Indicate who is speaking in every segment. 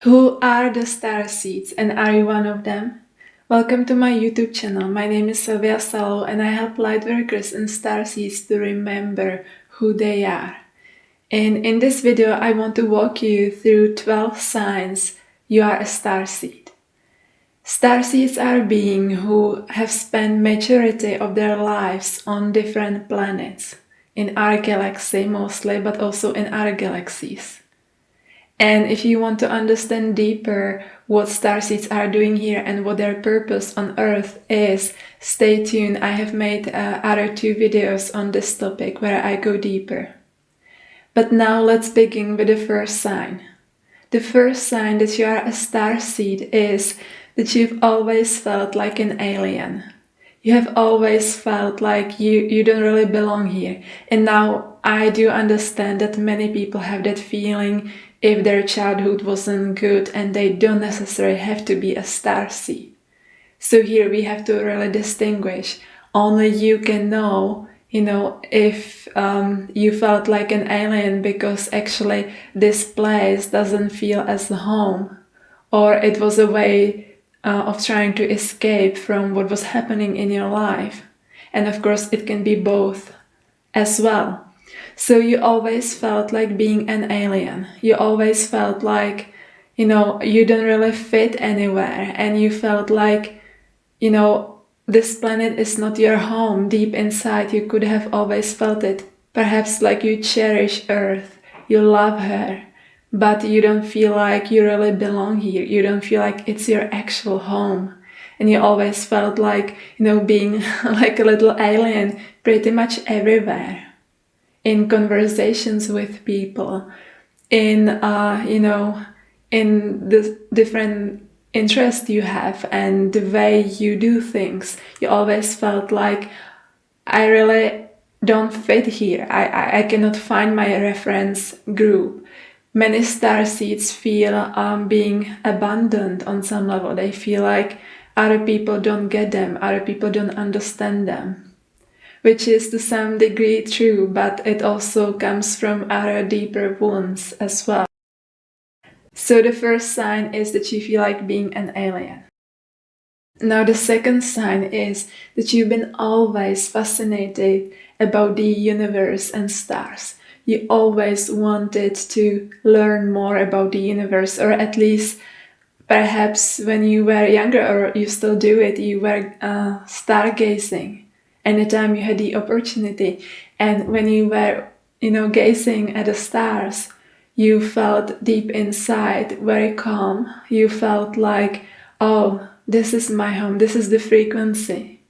Speaker 1: Who are the Starseeds, and are you one of them? Welcome to my YouTube channel. My name is Sylvia Salo and I help lightworkers and Starseeds to remember who they are. And in this video I want to walk you through 12 signs you are a Starseed. Starseeds are beings who have spent majority of their lives on different planets, in our galaxy mostly, but also in other galaxies. And if you want to understand deeper what starseeds are doing here and what their purpose on Earth is, stay tuned. I have made other 2 videos on this topic where I go deeper. But now let's begin with the first sign. The first sign that you are a starseed is that you've always felt like an alien. You have always felt like you don't really belong here. And now I do understand that many people have that feeling if their childhood wasn't good and they don't necessarily have to be a starseed. So here we have to really distinguish. Only you can know, if you felt like an alien because actually this place doesn't feel as a home, or it was a way of trying to escape from what was happening in your life. And of course it can be both as well. So you always felt like being an alien. You always felt like, you don't really fit anywhere. And you felt like, this planet is not your home. Deep inside you could have always felt it. Perhaps like you cherish Earth, you love her, but you don't feel like you really belong here. You don't feel like it's your actual home. And you always felt like, being like a little alien pretty much everywhere. In conversations with people, in in the different interests you have and the way you do things, you always felt like, I really don't fit here. I cannot find my reference group. Many starseeds feel being abandoned on some level. They feel like other people don't get them, other people don't understand them. Which is to some degree true, but it also comes from other deeper wounds as well. So the first sign is that you feel like being an alien. Now the second sign is that you've been always fascinated about the universe and stars. You always wanted to learn more about the universe, or at least perhaps when you were younger, or you still do it, you were stargazing. Anytime you had the opportunity, and when you were, gazing at the stars, you felt deep inside very calm. You felt like, oh, this is my home, this is the frequency.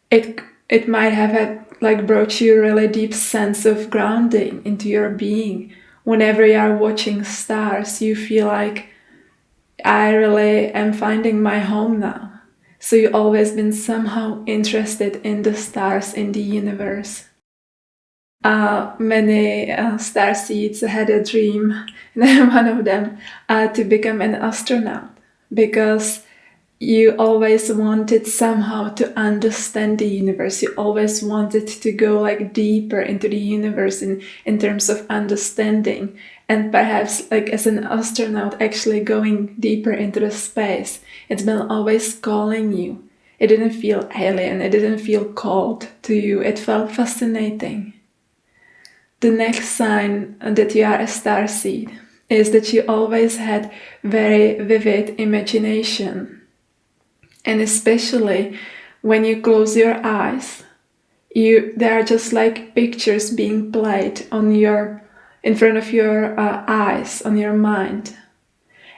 Speaker 1: It might have brought you a really deep sense of grounding into your being. Whenever you are watching stars, you feel like, I really am finding my home now. So you've always been somehow interested in the stars, in the universe. Many starseeds had a dream, one of them, to become an astronaut, because you always wanted somehow to understand the universe. You always wanted to go deeper into the universe in terms of understanding. And perhaps as an astronaut actually going deeper into the space, it's been always calling you. It didn't feel alien, it didn't feel cold to you, it felt fascinating. The next sign that you are a starseed is that you always had very vivid imagination. And especially when you close your eyes, there are just pictures being played in front of your eyes, on your mind.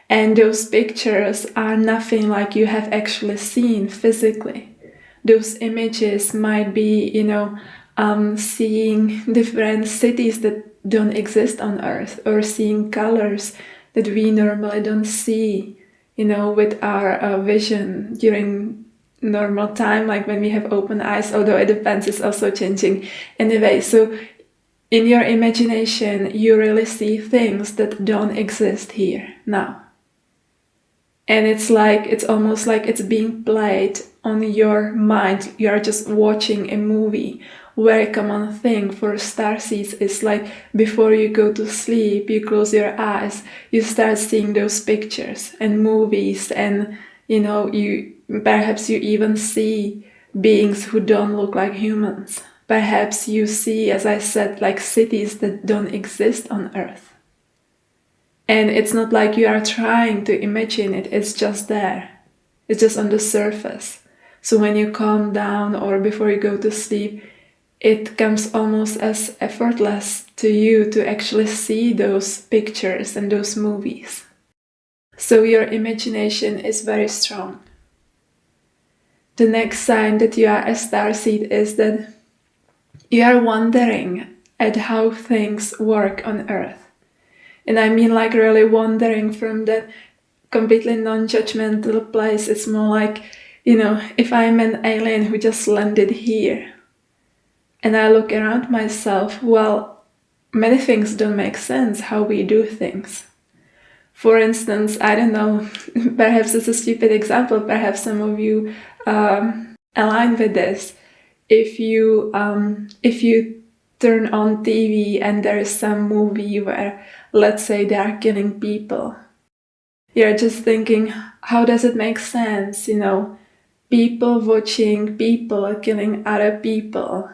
Speaker 1: And those pictures are nothing like you have actually seen physically. Those images might be, seeing different cities that don't exist on Earth, or seeing colors that we normally don't see, with our vision during normal time, like when we have open eyes, although it depends, it's also changing anyway. So in your imagination, you really see things that don't exist here now. And it's almost like it's being played on your mind. You are just watching a movie, very common thing for starseeds is like before you go to sleep, you close your eyes, you start seeing those pictures and movies, and you perhaps you even see beings who don't look like humans. Perhaps you see, as I said, like cities that don't exist on Earth. And it's not like you are trying to imagine it, it's just there. It's just on the surface. So when you calm down or before you go to sleep, it comes almost as effortless to you to actually see those pictures and those movies. So your imagination is very strong. The next sign that you are a starseed is that you are wondering at how things work on Earth. And I mean like really wondering from that completely non-judgmental place. It's more like, if I'm an alien who just landed here and I look around myself, well, many things don't make sense how we do things. For instance, I don't know, perhaps it's a stupid example, perhaps some of you align with this. If you turn on TV and there is some movie where, let's say, they are killing people, you're just thinking, how does it make sense? People watching people killing other people.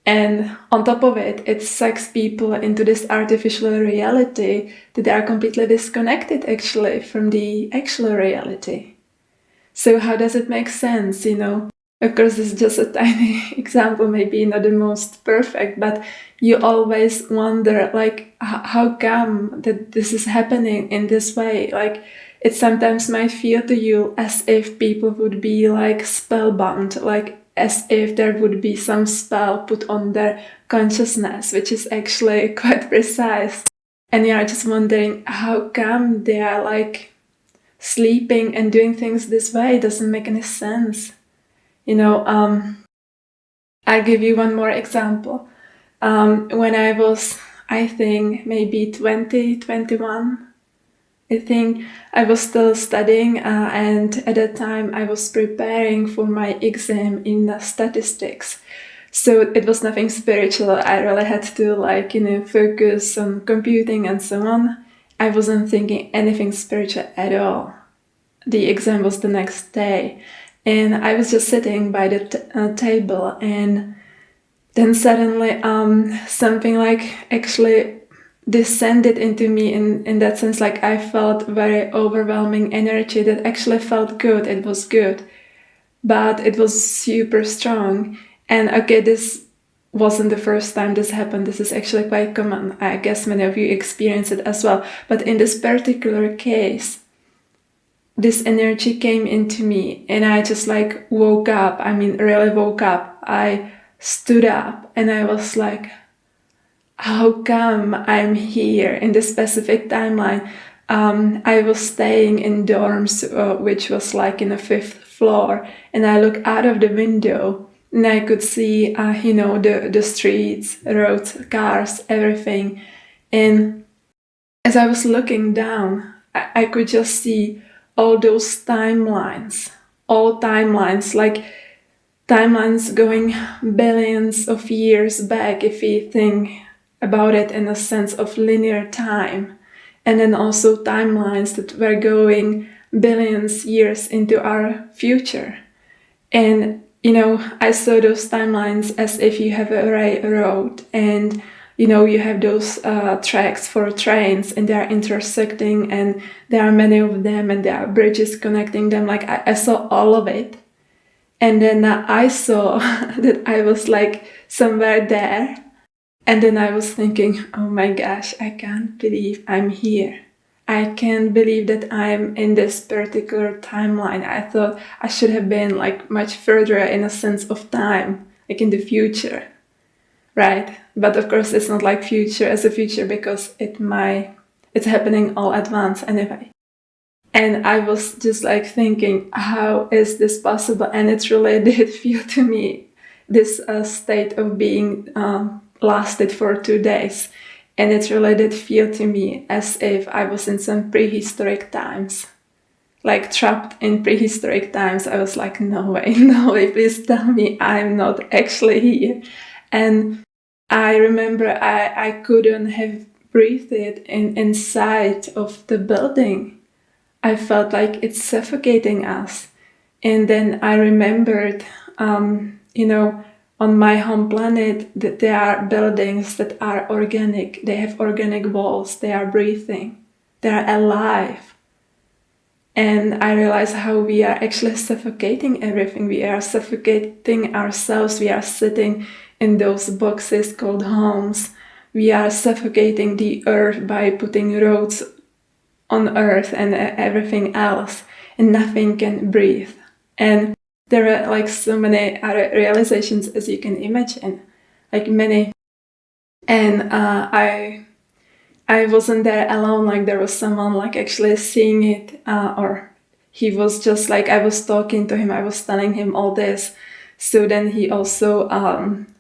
Speaker 1: And on top of it, it sucks people into this artificial reality that they are completely disconnected actually from the actual reality. So how does it make sense, Of course, this is just a tiny example, maybe not the most perfect, but you always wonder, like, how come that this is happening in this way? Like, it sometimes might feel to you as if people would be, like, spellbound, like, as if there would be some spell put on their consciousness, which is actually quite precise. And you are just wondering, how come they are, like, sleeping and doing things this way? It doesn't make any sense. I'll give you one more example. When I was, I think, maybe 20, 21, I think I was still studying, and at that time I was preparing for my exam in statistics. So it was nothing spiritual. I really had to focus on computing and so on. I wasn't thinking anything spiritual at all. The exam was the next day. And I was just sitting by the table, and then suddenly something like actually descended into me in that sense. Like I felt very overwhelming energy that actually felt good. It was good, but it was super strong. And okay, this wasn't the first time this happened. This is actually quite common. I guess many of you experience it as well. But in this particular case, this energy came into me and I just woke up. I mean, really woke up. I stood up and I was like, how come I'm here in this specific timeline? I was staying in dorms, which was in the 5th floor, and I looked out of the window and I could see, the streets, roads, cars, everything. And as I was looking down, I could just see all those timelines, timelines going billions of years back if we think about it in a sense of linear time, and then also timelines that were going billions years into our future. And I saw those timelines as if you have a road and you have those tracks for trains and they are intersecting and there are many of them and there are bridges connecting them. I saw all of it. And then I saw that I was somewhere there. And then I was thinking, oh my gosh, I can't believe I'm here. I can't believe that I'm in this particular timeline. I thought I should have been much further in a sense of time, in the future. Right? But of course it's not future as a future because it's happening all at once anyway. And I was just thinking, how is this possible? And it really did feel to me this state of being lasted for 2 days. And it really did feel to me as if I was in some prehistoric times. like trapped in prehistoric times. I was like, no way, no way, please tell me I'm not actually here. And I remember I couldn't have breathed it inside of the building. I felt like it's suffocating us. And then I remembered, on my home planet, that there are buildings that are organic. They have organic walls. They are breathing. They are alive. And I realized how we are actually suffocating everything. We are suffocating ourselves. We are sitting in those boxes called homes. We are suffocating the earth by putting roads on earth and everything else, and nothing can breathe. And there are like so many other realizations as you can imagine, like many. And I wasn't there alone, like there was someone like actually seeing it, or he was just like, I was talking to him, I was telling him all this. So then he also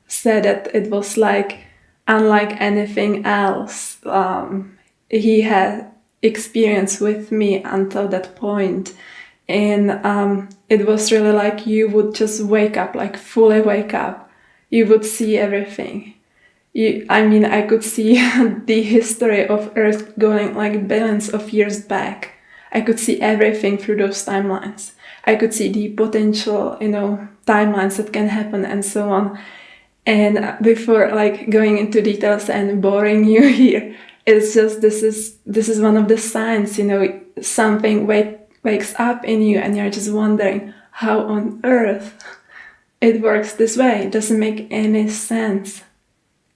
Speaker 1: said that it was like unlike anything else he had experienced with me until that point. And it was really like you would just wake up, like fully wake up. You would see everything. I could see the history of Earth going like billions of years back. I could see everything through those timelines. I could see the potential, timelines that can happen and so on. And before like going into details and boring you here, it's just this is one of the signs, something wakes up in you and you're just wondering how on earth it works this way. It doesn't make any sense.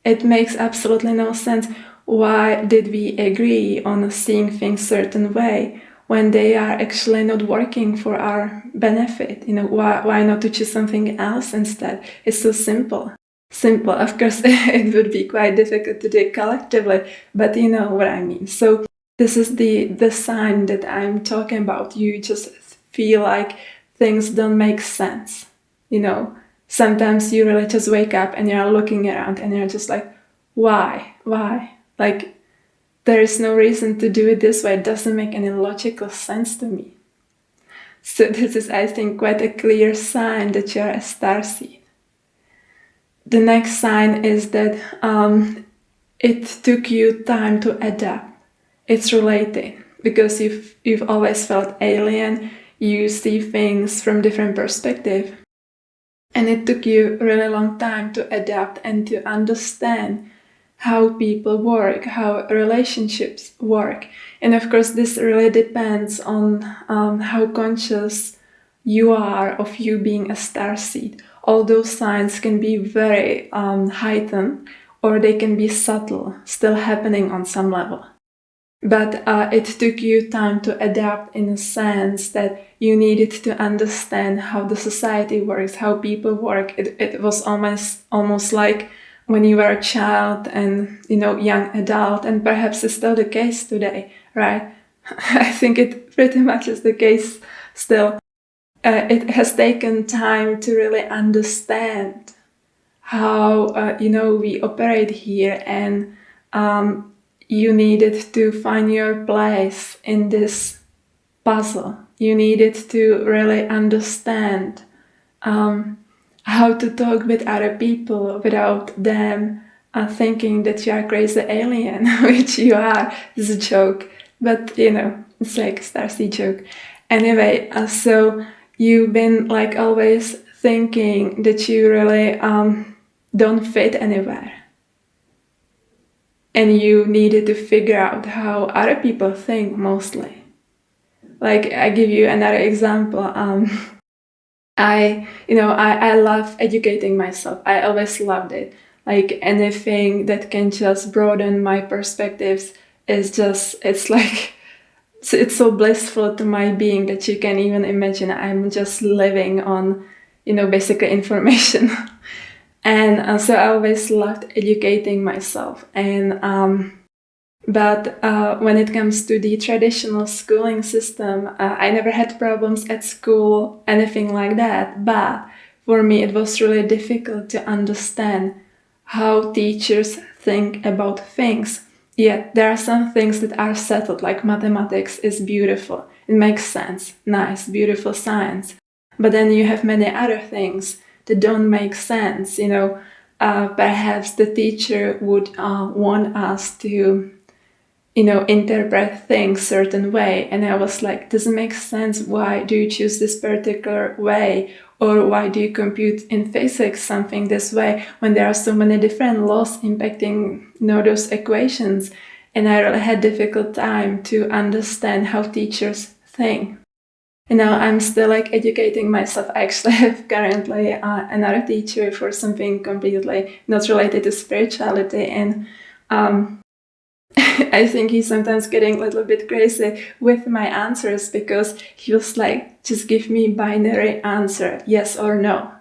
Speaker 1: It makes absolutely no sense. Why did we agree on seeing things certain way when they are actually not working for our benefit? Why not to choose something else instead? It's so simple. Simple. Of course, it would be quite difficult to do collectively, but you know what I mean. So this is the sign that I'm talking about. You just feel like things don't make sense. Sometimes you really just wake up and you're looking around and you're just like, why? Like, there is no reason to do it this way. It doesn't make any logical sense to me. So this is, I think, quite a clear sign that you're a starseed. The next sign is that it took you time to adapt. It's related because you've always felt alien. You see things from different perspective. And it took you a really long time to adapt and to understand how people work, how relationships work. And of course, this really depends on how conscious you are of you being a starseed. All those signs can be very heightened, or they can be subtle, still happening on some level. But it took you time to adapt in a sense that you needed to understand how the society works, how people work. It was almost like when you were a child and, young adult, and perhaps it's still the case today, right? I think it pretty much is the case still. It has taken time to really understand how, we operate here, and you needed to find your place in this puzzle. You needed to really understand how to talk with other people without them thinking that you are a crazy alien, which you are. It's a joke, but it's like a Starseed joke. Anyway, so you've been like always thinking that you really don't fit anywhere. And you needed to figure out how other people think mostly. Like, I give you another example. I love educating myself. I always loved it. Like, anything that can just broaden my perspectives it's so blissful to my being that you can even imagine. I'm just living on, basically information. And so I always loved educating myself. But when it comes to the traditional schooling system, I never had problems at school, anything like that. But for me, it was really difficult to understand how teachers think about things. Yet there are some things that are settled, like mathematics is beautiful. It makes sense, nice, beautiful science. But then you have many other things that don't make sense. Perhaps the teacher would want us to, interpret things certain way. And I was like, does it make sense? Why do you choose this particular way? Or why do you compute in physics something this way when there are so many different laws impacting, those equations? And I really had difficult time to understand how teachers think. I'm still educating myself. I actually have currently another teacher for something completely not related to spirituality, and I think he's sometimes getting a little bit crazy with my answers, because he was like, just give me binary answer, yes or no.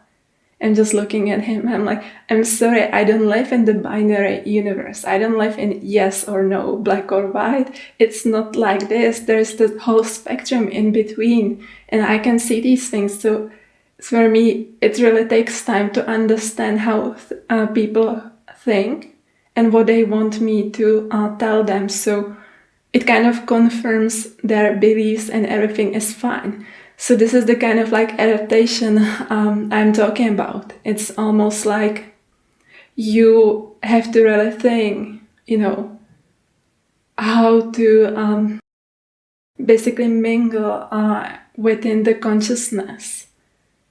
Speaker 1: I'm just looking at him. I'm like, I'm sorry, I don't live in the binary universe. I don't live in yes or no, black or white. It's not like this. There's the whole spectrum in between, and I can see these things. So for me, it really takes time to understand how people think and what they want me to tell them. So it kind of confirms their beliefs and everything is fine. So this is the kind of adaptation I'm talking about. It's almost like you have to really think, how to basically mingle within the consciousness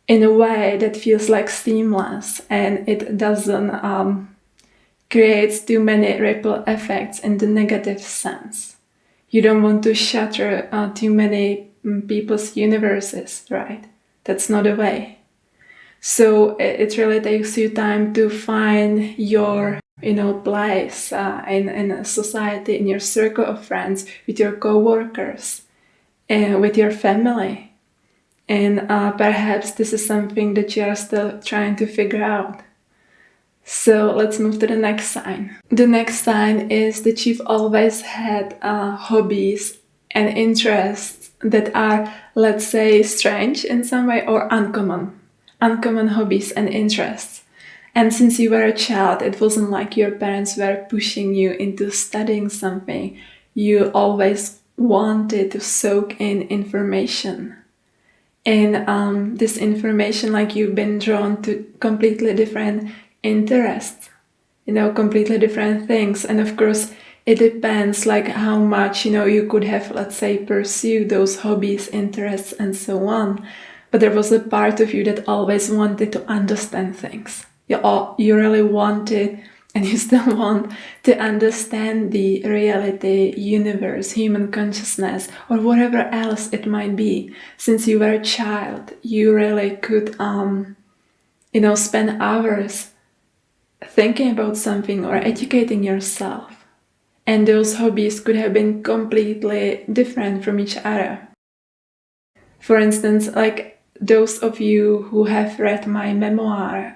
Speaker 1: in a way that feels like seamless, and it doesn't creates too many ripple effects in the negative sense. You don't want to shatter too many people's universes, right? That's not a way. So it really takes you time to find your, place in a society, in your circle of friends, with your co-workers, and with your family. And perhaps this is something that you are still trying to figure out. So let's move to the next sign. The next sign is that you've always had hobbies and interests that are, let's say, strange in some way, or uncommon hobbies and interests. And since you were a child, it wasn't like your parents were pushing you into studying something. You always wanted to soak in information. And this information, you've been drawn to completely different interests, completely different things. And of course, it depends how much, you could have, let's say, pursued those hobbies, interests, and so on. But there was a part of you that always wanted to understand things. You really wanted, and you still want, to understand the reality, universe, human consciousness, or whatever else it might be. Since you were a child, you really could, spend hours thinking about something or educating yourself. And those hobbies could have been completely different from each other. For instance, those of you who have read my memoir,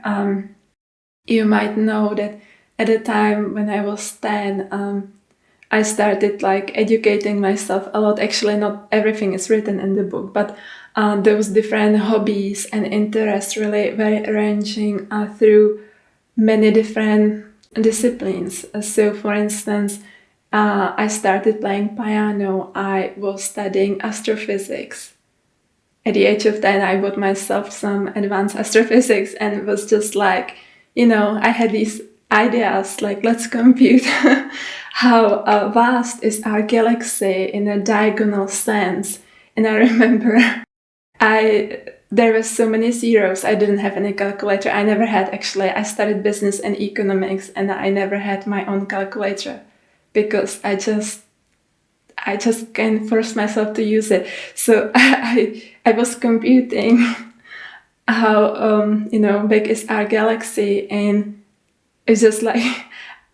Speaker 1: you might know that at the time when I was 10, I started educating myself a lot. Actually, not everything is written in the book, but those different hobbies and interests really were ranging through many different disciplines. So for instance, I started playing piano. I was studying astrophysics. At the age of 10, I bought myself some advanced astrophysics, and it was just I had these ideas, let's compute how vast is our galaxy in a diagonal sense. And I remember there were so many zeros. I didn't have any calculator. I never had, actually. I studied business and economics, and I never had my own calculator because I just can't force myself to use it. So I was computing how big is our galaxy, and it's just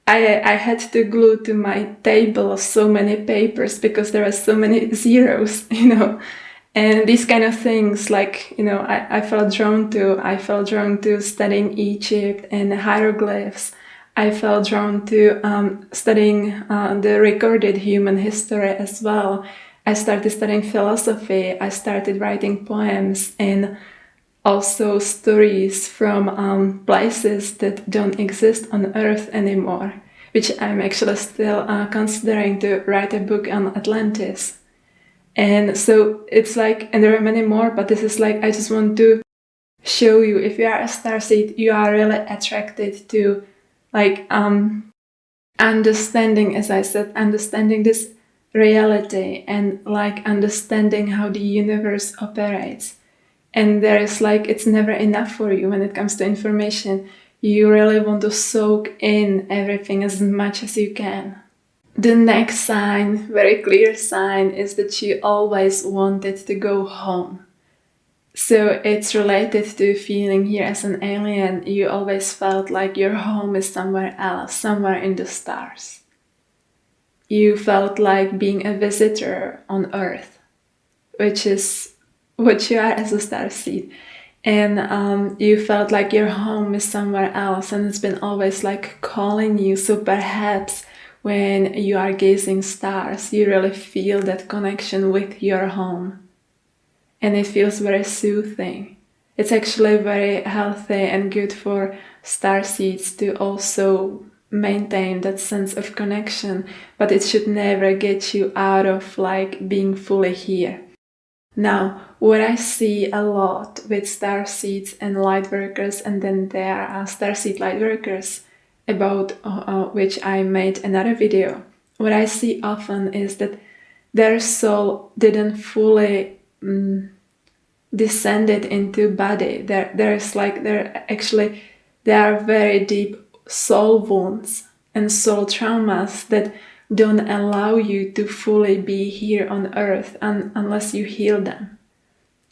Speaker 1: I had to glue to my table so many papers because there are so many zeros, and these kind of things, I felt drawn to. I felt drawn to studying Egypt and hieroglyphs. I felt drawn to studying the recorded human history as well. I started studying philosophy. I started writing poems and also stories from places that don't exist on Earth anymore. which I'm actually still considering to write a book on Atlantis. And so it's like, and there are many more, but this is like, I just want to show you, if you are a starseed, you are really attracted to like understanding, as I said, understanding this reality and like understanding how the universe operates. And there is like, it's never enough for you when it comes to information. You really want to soak in everything as much as you can. The next sign, very clear sign, is that you always wanted to go home. So it's related to feeling here as an alien. You always felt like your home is somewhere else, somewhere in the stars. You felt like being a visitor on Earth, which is what you are as a starseed. And you felt like your home is somewhere else, and it's been always like calling you. So perhaps when you are gazing stars, you really feel that connection with your home. And it feels very soothing. It's actually very healthy and good for starseeds to also maintain that sense of connection, but it should never get you out of like being fully here. Now, what I see a lot with starseeds and lightworkers, and then there are starseed lightworkers, about which I made another video. What I see often is that their soul didn't fully descended into body. There are very deep soul wounds and soul traumas that don't allow you to fully be here on Earth unless you heal them.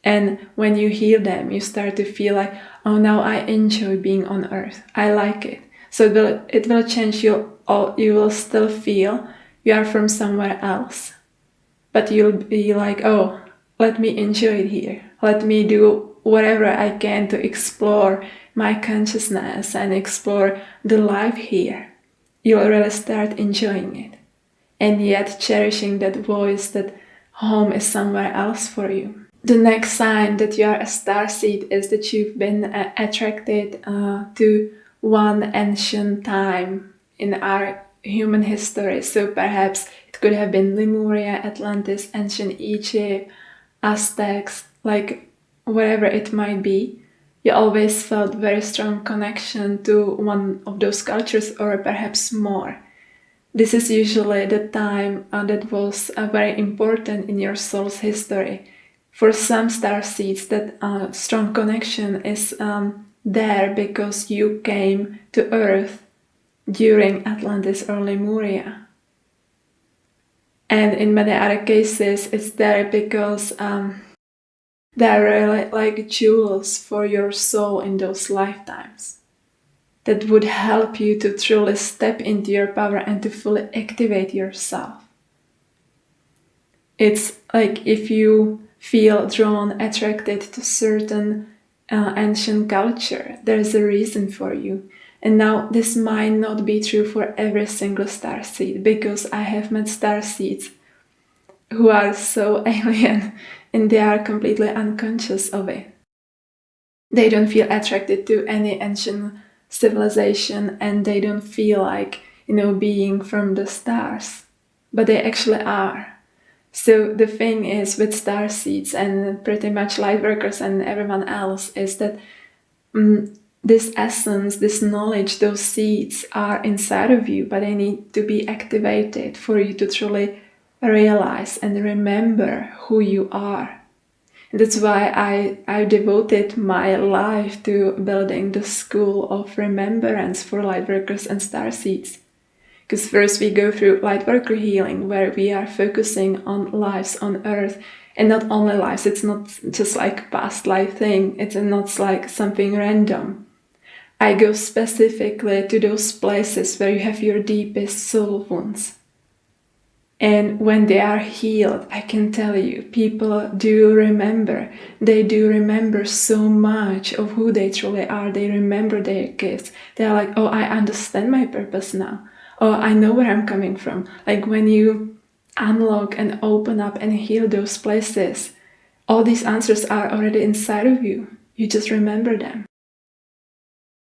Speaker 1: And when you heal them, you start to feel like, oh, now I enjoy being on Earth. I like it. So it will change you. You will still feel you are from somewhere else, but you'll be like, oh, let me enjoy it here. Let me do whatever I can to explore my consciousness and explore the life here. You'll really start enjoying it, and yet cherishing that voice that home is somewhere else for you. The next sign that you are a starseed is that you've been attracted to one ancient time in our human history. So perhaps it could have been Lemuria, Atlantis, ancient Egypt, Aztecs, like whatever it might be. You always felt very strong connection to one of those cultures, or perhaps more. This is usually the time that was very important in your soul's history. For some starseeds, that strong connection is there because you came to Earth during Atlantis or Lemuria. And in many other cases, it's there because they're really like jewels for your soul in those lifetimes that would help you to truly step into your power and to fully activate yourself. It's like if you feel drawn, attracted to certain ancient culture, there's a reason for you. And now this might not be true for every single starseed, because I have met starseeds who are so alien and they are completely unconscious of it. They don't feel attracted to any ancient civilization, and they don't feel like, being from the stars, but they actually are. So the thing is with starseeds and pretty much lightworkers and everyone else is that this essence, this knowledge, those seeds are inside of you, but they need to be activated for you to truly realize and remember who you are. And that's why I devoted my life to building the school of remembrance for lightworkers and starseeds. Because first we go through lightworker healing, where we are focusing on lives on Earth, and not only lives. It's not just like past life thing. It's not like something random. I go specifically to those places where you have your deepest soul wounds. And when they are healed, I can tell you, people do remember. They do remember so much of who they truly are. They remember their gifts. They're like, oh, I understand my purpose now. Oh, I know where I'm coming from. Like when you unlock and open up and heal those places, all these answers are already inside of you. You just remember them.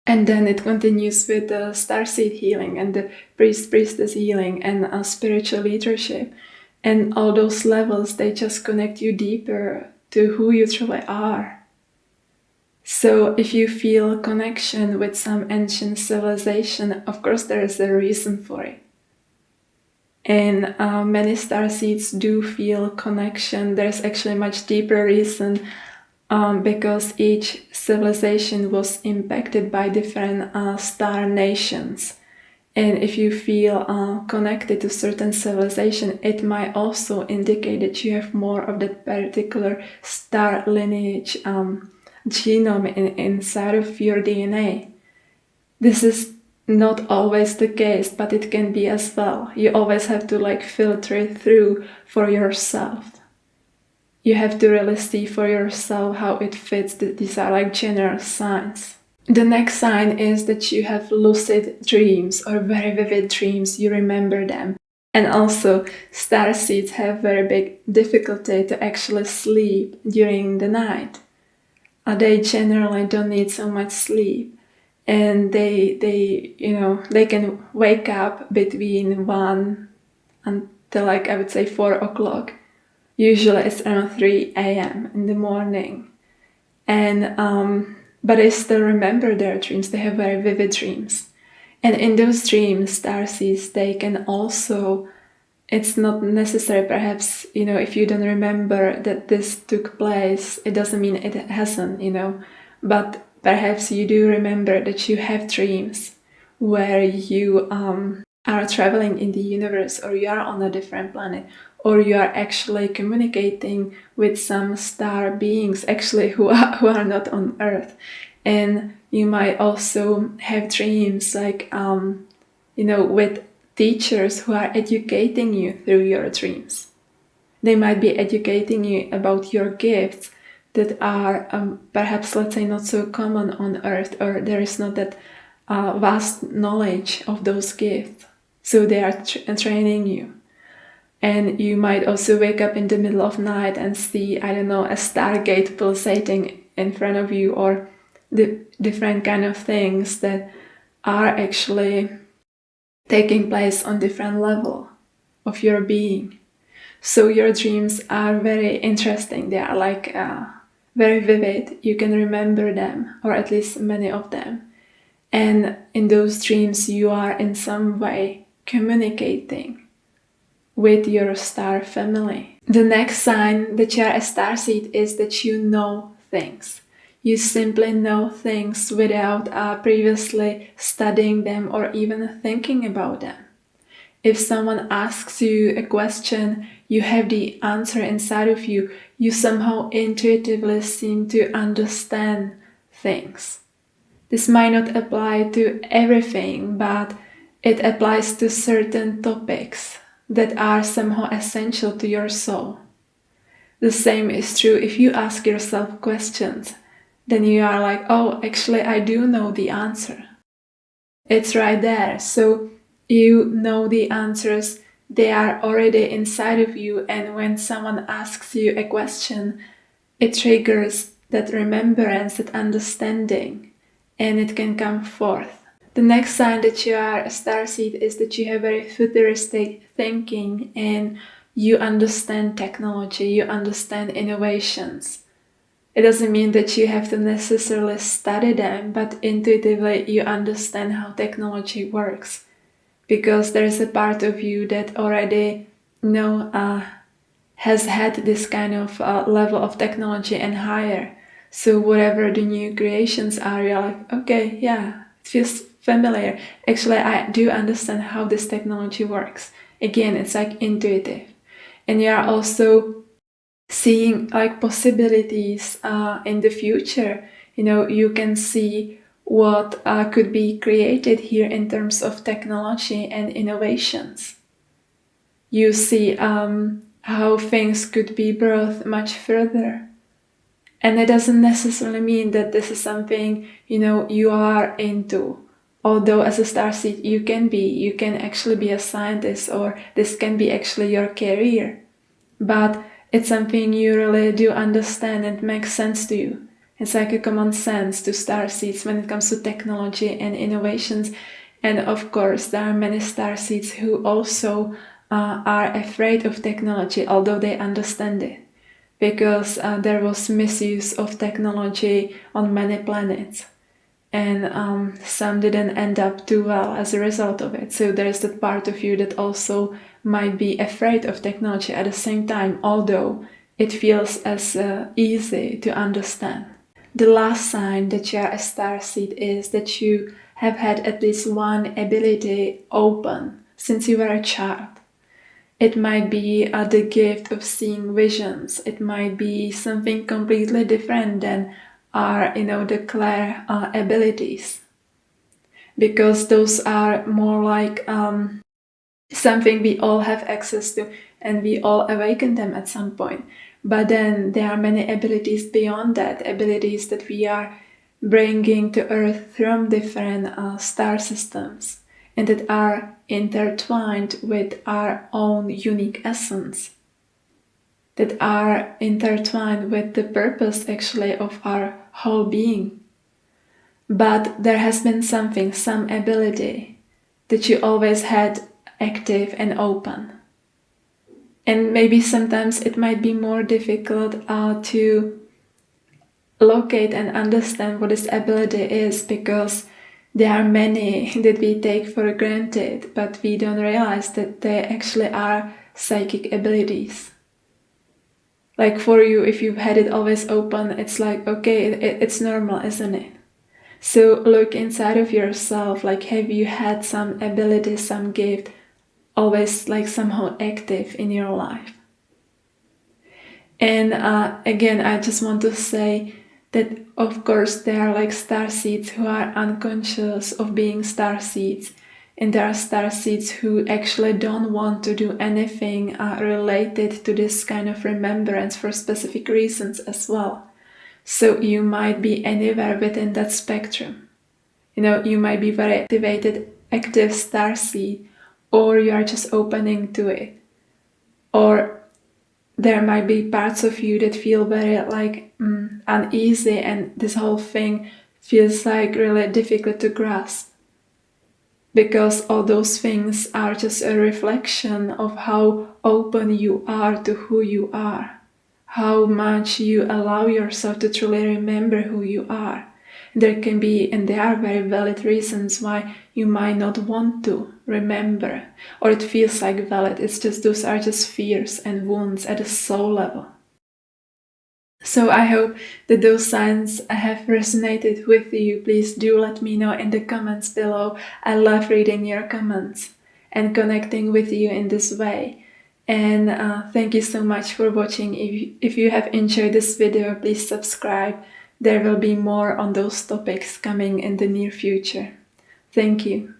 Speaker 1: And then it continues with the starseed healing and the priestess healing and spiritual leadership. And all those levels, they just connect you deeper to who you truly are. So if you feel connection with some ancient civilization, of course there is a reason for it. And many starseeds do feel connection. There's actually a much deeper reason, because each civilization was impacted by different star nations. And if you feel connected to certain civilization, it might also indicate that you have more of that particular star lineage genome inside of your DNA. This is not always the case, but it can be as well. You always have to filter it through for yourself. You have to really see for yourself how it fits. These are general signs. The next sign is that you have lucid dreams or very vivid dreams. You remember them. And also, starseeds have very big difficulty to actually sleep during the night. They generally don't need so much sleep. And they can wake up between 1 until I would say 4 o'clock. Usually it's around 3 a.m. in the morning. And but they still remember their dreams. They have very vivid dreams. And in those dreams, starseeds, they can also, it's not necessary perhaps, if you don't remember that this took place, it doesn't mean it hasn't, but perhaps you do remember that you have dreams where you are traveling in the universe, or you are on a different planet, or you are actually communicating with some star beings actually who are not on Earth. And you might also have dreams with teachers who are educating you through your dreams. They might be educating you about your gifts that are perhaps, let's say, not so common on Earth, or there is not that vast knowledge of those gifts. So they are training you. And you might also wake up in the middle of night and see, a stargate pulsating in front of you, or the different kind of things that are actually taking place on different level of your being. So your dreams are very interesting. They are very vivid. You can remember them, or at least many of them. And in those dreams, you are in some way communicating with your star family. The next sign that you are a starseed is that you know things. You simply know things without previously studying them or even thinking about them. If someone asks you a question, you have the answer inside of you. You somehow intuitively seem to understand things. This might not apply to everything, but it applies to certain topics that are somehow essential to your soul. The same is true if you ask yourself questions, then you are like, oh, actually I do know the answer. It's right there. So you know the answers, they are already inside of you, and when someone asks you a question, it triggers that remembrance, that understanding, and it can come forth. The next sign that you are a starseed is that you have very futuristic thinking and you understand technology, you understand innovations. It doesn't mean that you have to necessarily study them, but intuitively you understand how technology works. Because there is a part of you that already has had this kind of level of technology and higher. So whatever the new creations are, you're like, okay, yeah, it feels familiar. Actually, I do understand how this technology works. Again, it's intuitive. And you are also seeing possibilities in the future. You can see what could be created here in terms of technology and innovations. You see how things could be brought much further. And it doesn't necessarily mean that this is something, you are into. Although as a starseed you can actually be a scientist, or this can be actually your career. But it's something you really do understand and makes sense to you. It's like a common sense to starseeds when it comes to technology and innovations. And of course, there are many starseeds who also are afraid of technology, although they understand it, because there was misuse of technology on many planets, and some didn't end up too well as a result of it. So there's that part of you that also might be afraid of technology at the same time, although it feels as easy to understand. The last sign that you are a starseed is that you have had at least one ability open since you were a child. It might be the gift of seeing visions. It might be something completely different than our, the clair abilities, because those are more like something we all have access to, and we all awaken them at some point. But then there are many abilities beyond that, abilities that we are bringing to Earth from different star systems, and that are intertwined with our own unique essence, that are intertwined with the purpose actually of our whole being. But there has been something, some ability that you always had active and open. And maybe sometimes it might be more difficult to locate and understand what this ability is, because there are many that we take for granted, but we don't realize that they actually are psychic abilities. Like for you, if you've had it always open, it's like, okay, it's normal, isn't it? So look inside of yourself, like have you had some ability, some gift always like somehow active in your life? And again, I just want to say that of course there are like starseeds who are unconscious of being starseeds, and there are starseeds who actually don't want to do anything related to this kind of remembrance for specific reasons as well. So you might be anywhere within that spectrum. You might be very active starseed, or you are just opening to it, or there might be parts of you that feel very like uneasy, and this whole thing feels like really difficult to grasp, because all those things are just a reflection of how open you are to who you are, how much you allow yourself to truly remember who you are. There can be, and there are very valid reasons why you might not want to remember, or it feels like valid. It's just, those are just fears and wounds at a soul level. So I hope that those signs have resonated with you. Please do let me know in the comments below. I love reading your comments and connecting with you in this way. And thank you so much for watching. If you have enjoyed this video, please subscribe. There will be more on those topics coming in the near future. Thank you.